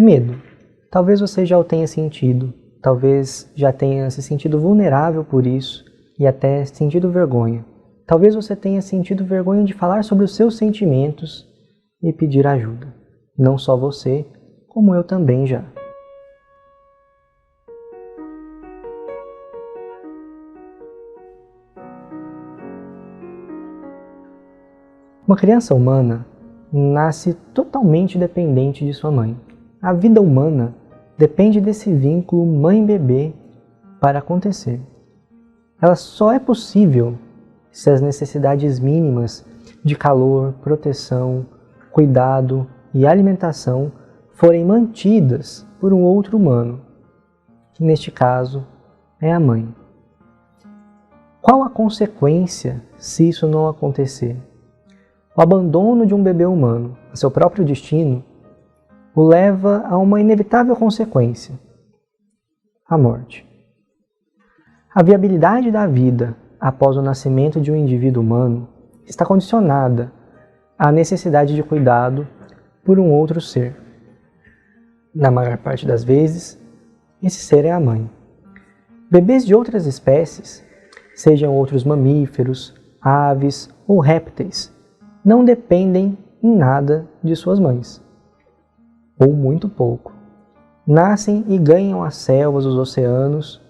Medo. Talvez você já o tenha sentido, talvez já tenha se sentido vulnerável por isso e até sentido vergonha. Talvez você tenha sentido vergonha de falar sobre os seus sentimentos e pedir ajuda. Não só você, como eu também já. Uma criança humana nasce totalmente dependente de sua mãe. A vida humana depende desse vínculo mãe-bebê para acontecer. Ela só é possível se as necessidades mínimas de calor, proteção, cuidado e alimentação forem mantidas por um outro humano, que neste caso é a mãe. Qual a consequência se isso não acontecer? O abandono de um bebê humano a seu próprio destino o leva a uma inevitável consequência: a morte. A viabilidade da vida após o nascimento de um indivíduo humano está condicionada à necessidade de cuidado por um outro ser. Na maior parte das vezes, esse ser é a mãe. Bebês de outras espécies, sejam outros mamíferos, aves ou répteis, não dependem em nada de suas mães, ou muito pouco. Nascem e ganham as selvas, os oceanos,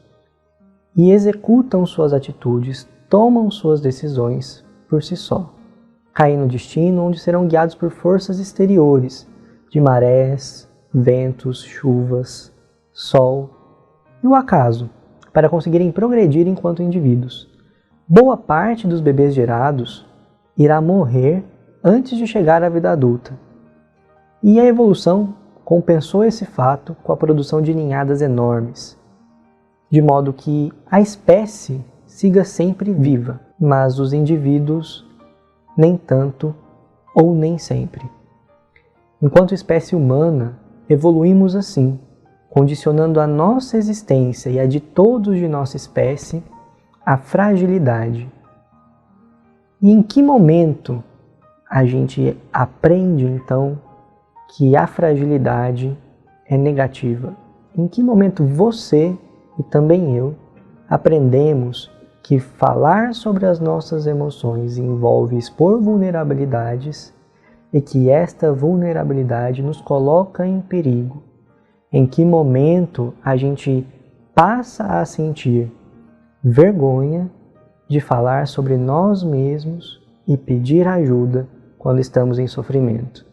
e executam suas atitudes, tomam suas decisões por si só. Caem no destino onde serão guiados por forças exteriores, de marés, ventos, chuvas, sol e o acaso, para conseguirem progredir enquanto indivíduos. Boa parte dos bebês gerados irá morrer antes de chegar à vida adulta. E a evolução compensou esse fato com a produção de ninhadas enormes, de modo que a espécie siga sempre viva, mas os indivíduos nem tanto ou nem sempre. Enquanto espécie humana, evoluímos assim, condicionando a nossa existência e a de todos de nossa espécie à fragilidade. E em que momento a gente aprende, então, que a fragilidade é negativa? Em que momento você e também eu aprendemos que falar sobre as nossas emoções envolve expor vulnerabilidades e que esta vulnerabilidade nos coloca em perigo? Em que momento a gente passa a sentir vergonha de falar sobre nós mesmos e pedir ajuda quando estamos em sofrimento,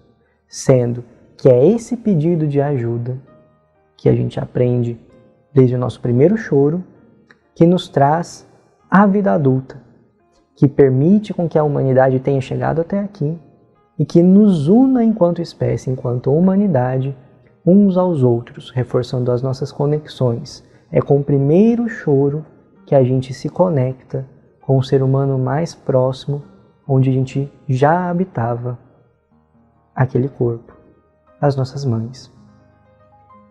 sendo que é esse pedido de ajuda que a gente aprende desde o nosso primeiro choro, que nos traz a vida adulta, que permite com que a humanidade tenha chegado até aqui e que nos una enquanto espécie, enquanto humanidade, uns aos outros, reforçando as nossas conexões. É com o primeiro choro que a gente se conecta com o ser humano mais próximo, onde a gente já habitava aquele corpo, as nossas mães.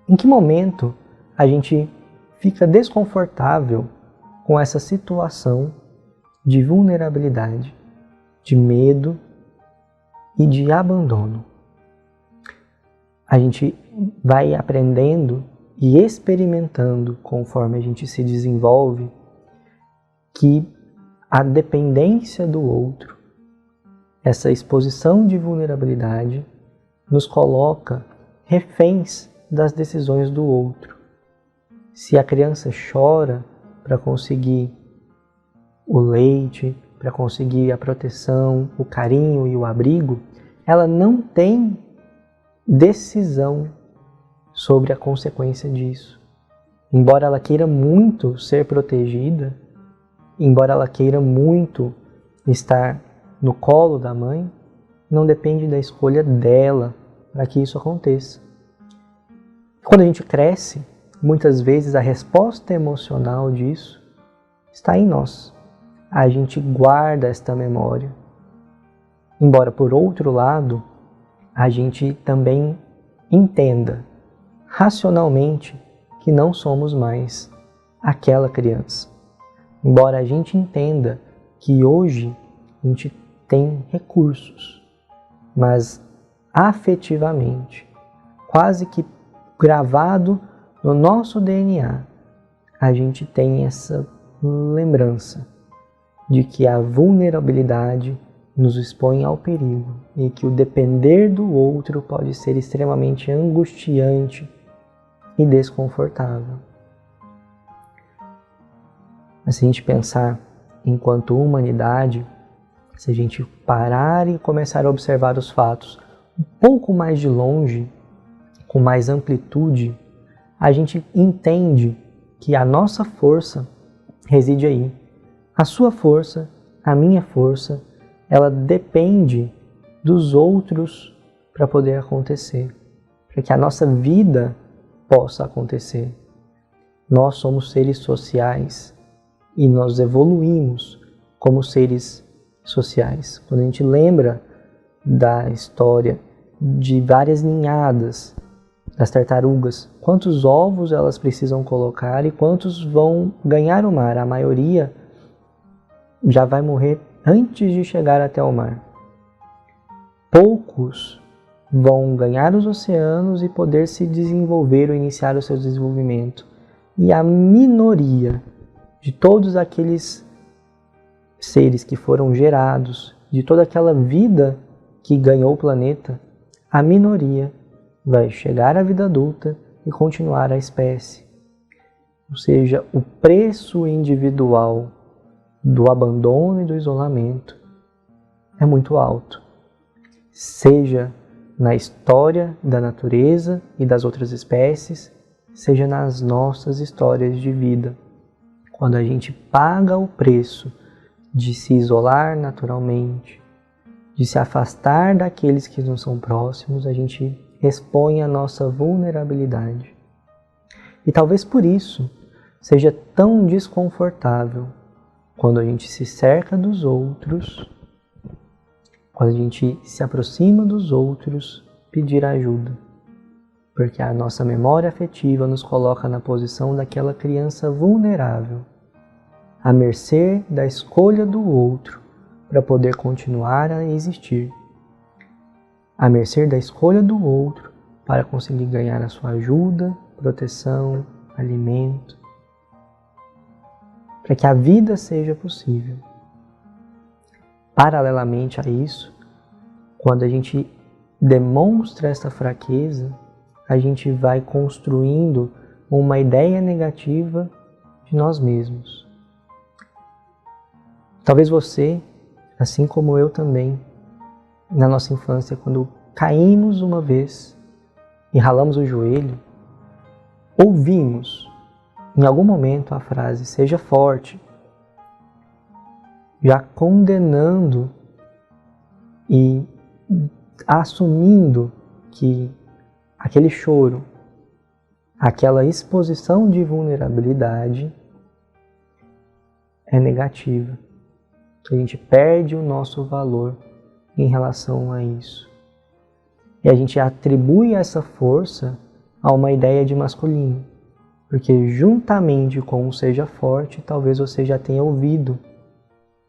Em que momento a gente fica desconfortável com essa situação de vulnerabilidade, de medo e de abandono? A gente vai aprendendo e experimentando, conforme a gente se desenvolve, que a dependência do outro, essa exposição de vulnerabilidade, nos coloca reféns das decisões do outro. Se a criança chora para conseguir o leite, para conseguir a proteção, o carinho e o abrigo, ela não tem decisão sobre a consequência disso. Embora ela queira muito ser protegida, embora ela queira muito estar no colo da mãe, não depende da escolha dela para que isso aconteça. Quando a gente cresce, muitas vezes a resposta emocional disso está em nós. A gente guarda esta memória. Embora, por outro lado, a gente também entenda racionalmente que não somos mais aquela criança. Embora a gente entenda que hoje a gente tem recursos, mas afetivamente, quase que gravado no nosso DNA, a gente tem essa lembrança de que a vulnerabilidade nos expõe ao perigo e que o depender do outro pode ser extremamente angustiante e desconfortável. Mas se a gente pensar enquanto humanidade, se a gente parar e começar a observar os fatos um pouco mais de longe, com mais amplitude, a gente entende que a nossa força reside aí. A sua força, a minha força, ela depende dos outros para poder acontecer, para que a nossa vida possa acontecer. Nós somos seres sociais e nós evoluímos como seres sociais. Quando a gente lembra da história de várias ninhadas das tartarugas, quantos ovos elas precisam colocar e quantos vão ganhar o mar? A maioria já vai morrer antes de chegar até o mar. Poucos vão ganhar os oceanos e poder se desenvolver ou iniciar o seu desenvolvimento. E a minoria de todos aqueles seres que foram gerados, de toda aquela vida que ganhou o planeta, a minoria vai chegar à vida adulta e continuar a espécie. Ou seja, o preço individual do abandono e do isolamento é muito alto. Seja na história da natureza e das outras espécies, seja nas nossas histórias de vida. Quando a gente paga o preço de se isolar naturalmente, de se afastar daqueles que não são próximos, a gente expõe a nossa vulnerabilidade. E talvez por isso seja tão desconfortável quando a gente se cerca dos outros, quando a gente se aproxima dos outros, pedir ajuda. Porque a nossa memória afetiva nos coloca na posição daquela criança vulnerável, à mercê da escolha do outro para poder continuar a existir, à mercê da escolha do outro para conseguir ganhar a sua ajuda, proteção, alimento, para que a vida seja possível. Paralelamente a isso, quando a gente demonstra essa fraqueza, a gente vai construindo uma ideia negativa de nós mesmos. Talvez você, assim como eu também, na nossa infância, quando caímos uma vez e ralamos o joelho, ouvimos em algum momento a frase "seja forte", já condenando e assumindo que aquele choro, aquela exposição de vulnerabilidade é negativa. A gente perde o nosso valor em relação a isso. E a gente atribui essa força a uma ideia de masculino. Porque juntamente com o "seja forte", talvez você já tenha ouvido,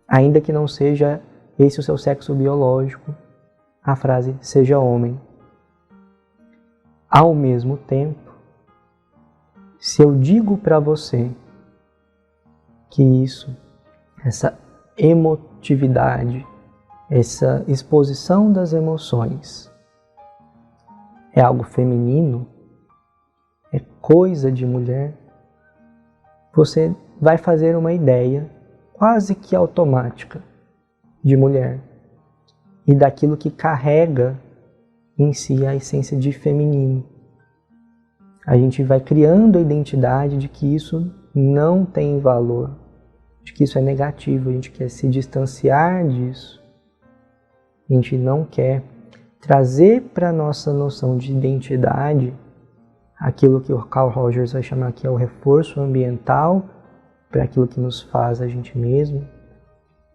ainda que não seja esse o seu sexo biológico, a frase "seja homem". Ao mesmo tempo, se eu digo para você que isso, essa emotividade, essa exposição das emoções é algo feminino, é coisa de mulher, você vai fazer uma ideia quase que automática de mulher e daquilo que carrega em si a essência de feminino. A gente vai criando a identidade de que isso não tem valor, de que isso é negativo, a gente quer se distanciar disso. A gente não quer trazer para a nossa noção de identidade aquilo que o Carl Rogers vai chamar que é o reforço ambiental para aquilo que nos faz a gente mesmo.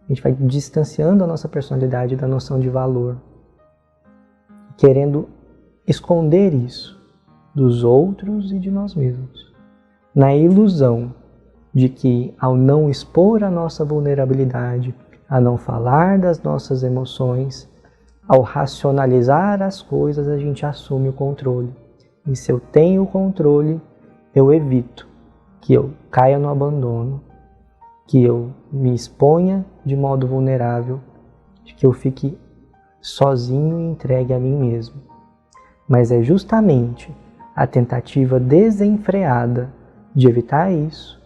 A gente vai distanciando a nossa personalidade da noção de valor, querendo esconder isso dos outros e de nós mesmos, na ilusão de que ao não expor a nossa vulnerabilidade, a não falar das nossas emoções, ao racionalizar as coisas, a gente assume o controle. E se eu tenho o controle, eu evito que eu caia no abandono, que eu me exponha de modo vulnerável, que eu fique sozinho e entregue a mim mesmo. Mas é justamente a tentativa desenfreada de evitar isso,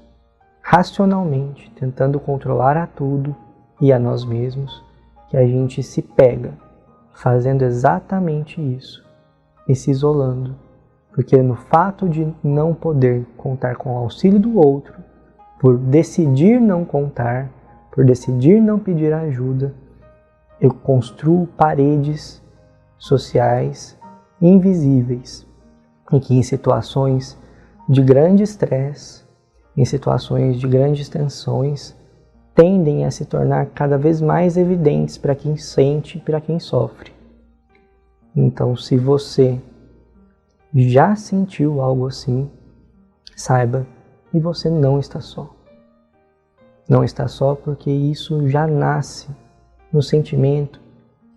racionalmente, tentando controlar a tudo e a nós mesmos, que a gente se pega fazendo exatamente isso e se isolando. Porque no fato de não poder contar com o auxílio do outro, por decidir não contar, por decidir não pedir ajuda, eu construo paredes sociais invisíveis e que em situações de grande estresse, em situações de grandes tensões, tendem a se tornar cada vez mais evidentes para quem sente e para quem sofre. Então, se você já sentiu algo assim, saiba que você não está só. Não está só porque isso já nasce no sentimento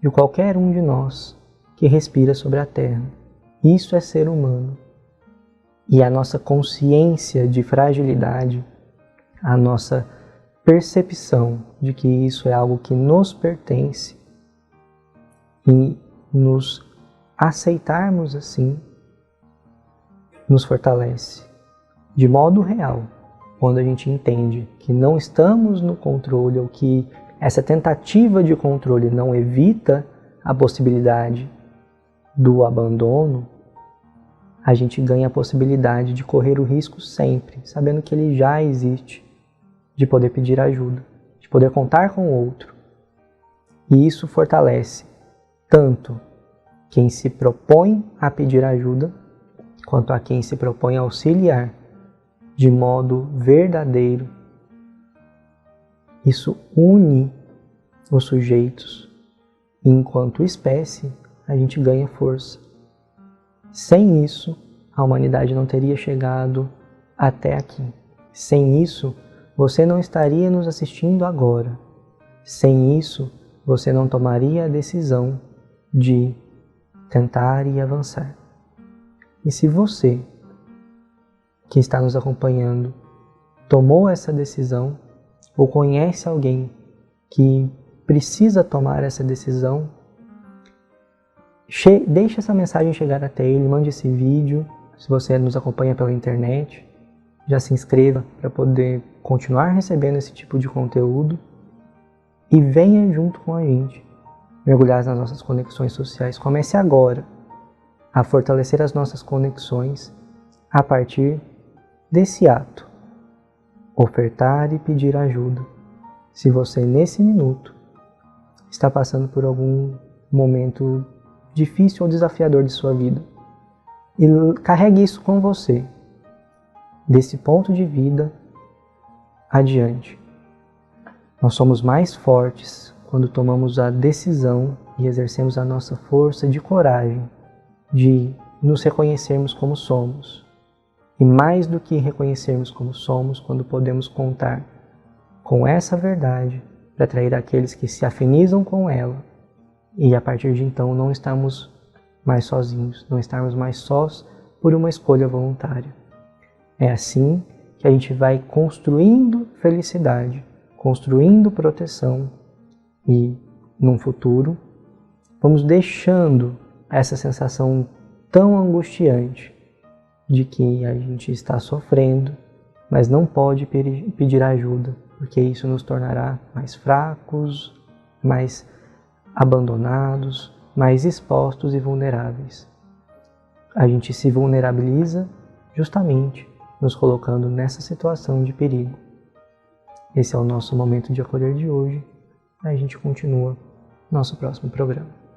de qualquer um de nós que respira sobre a Terra. Isso é ser humano. E a nossa consciência de fragilidade, a nossa percepção de que isso é algo que nos pertence e nos aceitarmos assim, nos fortalece de modo real, quando a gente entende que não estamos no controle ou que essa tentativa de controle não evita a possibilidade do abandono, a gente ganha a possibilidade de correr o risco sempre, sabendo que ele já existe, de poder pedir ajuda, de poder contar com o outro. E isso fortalece tanto quem se propõe a pedir ajuda, quanto a quem se propõe a auxiliar de modo verdadeiro. Isso une os sujeitos e, enquanto espécie, a gente ganha força. Sem isso, a humanidade não teria chegado até aqui. Sem isso, você não estaria nos assistindo agora. Sem isso, você não tomaria a decisão de tentar e avançar. E se você, que está nos acompanhando, tomou essa decisão ou conhece alguém que precisa tomar essa decisão, deixe essa mensagem chegar até ele, mande esse vídeo. Se você nos acompanha pela internet, já se inscreva para poder continuar recebendo esse tipo de conteúdo e venha junto com a gente mergulhar nas nossas conexões sociais. Comece agora a fortalecer as nossas conexões a partir desse ato, ofertar e pedir ajuda. Se você nesse minuto está passando por algum momento difícil ou desafiador de sua vida, e carregue isso com você, desse ponto de vida adiante. Nós somos mais fortes quando tomamos a decisão e exercemos a nossa força de coragem de nos reconhecermos como somos. E mais do que reconhecermos como somos, quando podemos contar com essa verdade para atrair aqueles que se afinizam com ela e a partir de então não estamos mais sozinhos, não estarmos mais sós por uma escolha voluntária. É assim que a gente vai construindo felicidade, construindo proteção e, num futuro, vamos deixando essa sensação tão angustiante de que a gente está sofrendo, mas não pode pedir ajuda, porque isso nos tornará mais fracos, mais abandonados, mais expostos e vulneráveis. A gente se vulnerabiliza justamente nos colocando nessa situação de perigo. Esse é o nosso momento de acolher de hoje. A gente continua no nosso próximo programa.